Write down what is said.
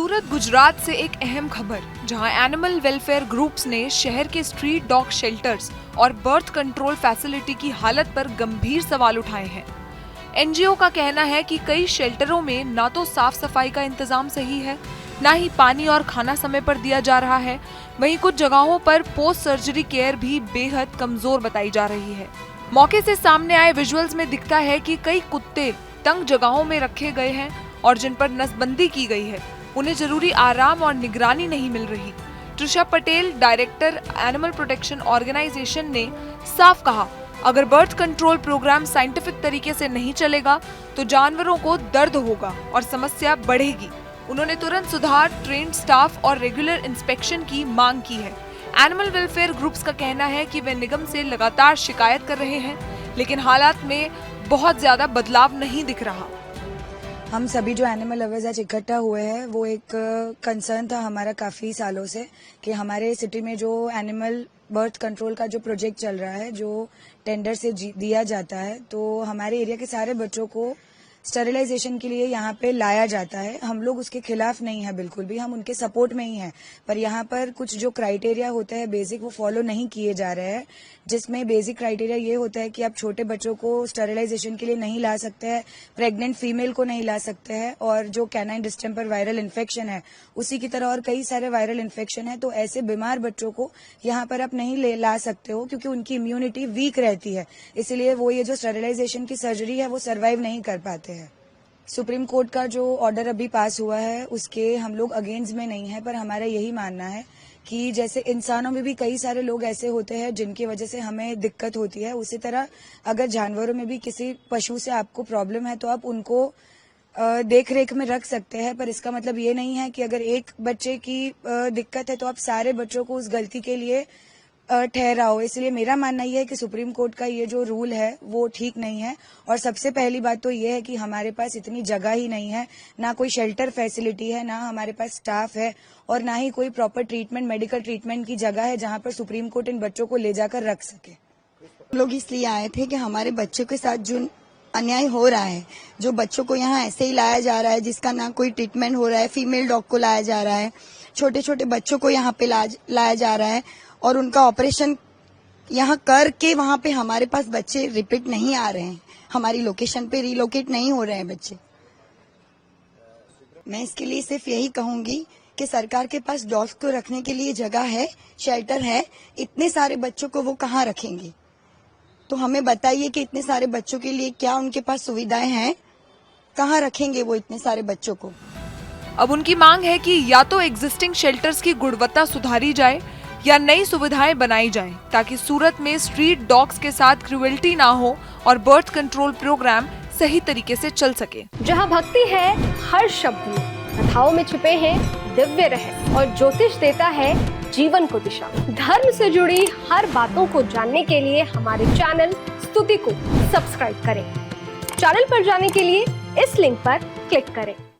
सूरत गुजरात से एक अहम खबर, जहां एनिमल वेलफेयर ग्रुप्स ने शहर के स्ट्रीट डॉग शेल्टर्स और बर्थ कंट्रोल फैसिलिटी की हालत पर गंभीर सवाल उठाए हैं। एनजीओ का कहना है कि कई शेल्टरों में ना तो साफ सफाई का इंतजाम सही है, ना ही पानी और खाना समय पर दिया जा रहा है। वहीं कुछ जगहों पर पोस्ट सर्जरी केयर भी बेहद कमजोर बताई जा रही है। मौके से सामने आए विजुअल्स में दिखता है कि कई कुत्ते तंग जगहों में रखे गए हैं और जिन पर नसबंदी की गई है, उन्हें जरूरी आराम और निगरानी नहीं मिल रही। Trisha Patel, director animal protection organisation ने साफ कहा, अगर बर्थ कंट्रोल प्रोग्राम साइंटिफिक तरीके से नहीं चलेगा तो जानवरों को दर्द होगा और समस्या बढ़ेगी। उन्होंने तुरंत सुधार, ट्रेन्ड स्टाफ और रेगुलर इंस्पेक्शन की मांग की है। एनिमल वेलफेयर ग्रुप्स का कहना है कि वे निगम से लगातार शिकायत कर रहे हैं, लेकिन हालात में बहुत ज्यादा बदलाव नहीं दिख रहा। हम सभी जो एनिमल लवर्स आज इकट्ठा हुए हैं, वो एक कंसर्न था हमारा काफ़ी सालों से कि हमारे सिटी में जो एनिमल बर्थ कंट्रोल का जो प्रोजेक्ट चल रहा है, जो टेंडर से दिया जाता है, तो हमारे एरिया के सारे बच्चों को स्टरलाइजेशन के लिए यहाँ पे लाया जाता है। हम लोग उसके खिलाफ नहीं है बिल्कुल भी, हम उनके सपोर्ट में ही हैं। पर यहाँ पर कुछ जो क्राइटेरिया होते हैं बेसिक, वो फॉलो नहीं किए जा रहे हैं, जिसमें बेसिक क्राइटेरिया ये होता है कि आप छोटे बच्चों को स्टरलाइजेशन के लिए नहीं ला सकते हैं, प्रेग्नेंट फीमेल को नहीं ला सकते हैं, और जो कैनाइन डिस्टेम्पर वायरल इन्फेक्शन है उसी की तरह और कई सारे वायरल इन्फेक्शन है, तो ऐसे बीमार बच्चों को यहाँ पर आप नहीं ला सकते हो, क्योंकि उनकी इम्यूनिटी वीक रहती है। इसलिए वो ये जो स्टरलाइजेशन की सर्जरी है वो सर्वाइव नहीं कर पाते हैं। सुप्रीम कोर्ट का जो ऑर्डर अभी पास हुआ है उसके हम लोग अगेंस्ट में नहीं है, पर हमारा यही मानना है कि जैसे इंसानों में भी कई सारे लोग ऐसे होते हैं जिनकी वजह से हमें दिक्कत होती है, उसी तरह अगर जानवरों में भी किसी पशु से आपको प्रॉब्लम है तो आप उनको देख रेख में रख सकते हैं। पर इसका मतलब ये नहीं है कि अगर एक बच्चे की दिक्कत है तो आप सारे बच्चों को उस गलती के लिए ठहराओ। इसलिए मेरा मानना यह है कि सुप्रीम कोर्ट का ये जो रूल है वो ठीक नहीं है। और सबसे पहली बात तो ये है कि हमारे पास इतनी जगह ही नहीं है, ना कोई शेल्टर फैसिलिटी है, ना हमारे पास स्टाफ है, और ना ही कोई प्रॉपर ट्रीटमेंट, मेडिकल ट्रीटमेंट की जगह है जहां पर सुप्रीम कोर्ट इन बच्चों को ले जाकर रख सके। लोग इसलिए आए थे कि हमारे बच्चों के साथ जो अन्याय हो रहा है, जो बच्चों को यहाँ ऐसे ही लाया जा रहा है, जिसका ना कोई ट्रीटमेंट हो रहा है, फीमेल डॉग को लाया जा रहा है, छोटे छोटे बच्चों को यहाँ पे लाया जा रहा है, और उनका ऑपरेशन यहाँ करके वहाँ पे हमारे पास बच्चे रिपीट नहीं आ रहे हैं, हमारी लोकेशन पे रिलोकेट नहीं हो रहे हैं बच्चे। मैं इसके लिए सिर्फ यही कहूंगी कि सरकार के पास डॉग्स को रखने के लिए जगह है, शेल्टर है, इतने सारे बच्चों को वो कहाँ रखेंगे? तो हमें बताइए कि इतने सारे बच्चों के लिए क्या उनके पास सुविधाएं हैं, कहाँ रखेंगे वो इतने सारे बच्चों को? अब उनकी मांग है कि या तो एग्जिस्टिंग शेल्टर्स की गुणवत्ता सुधारी जाए या नई सुविधाएं बनाई जाएं, ताकि सूरत में स्ट्रीट डॉग्स के साथ क्रूएल्टी ना हो और बर्थ कंट्रोल प्रोग्राम सही तरीके से चल सके। जहां भक्ति है हर शब्द में, कथाओं में छुपे हैं दिव्य रहस्य, और ज्योतिष देता है जीवन को दिशा। धर्म से जुड़ी हर बातों को जानने के लिए हमारे चैनल स्तुति को सब्सक्राइब करें। चैनल पर जाने के लिए इस लिंक पर क्लिक करें।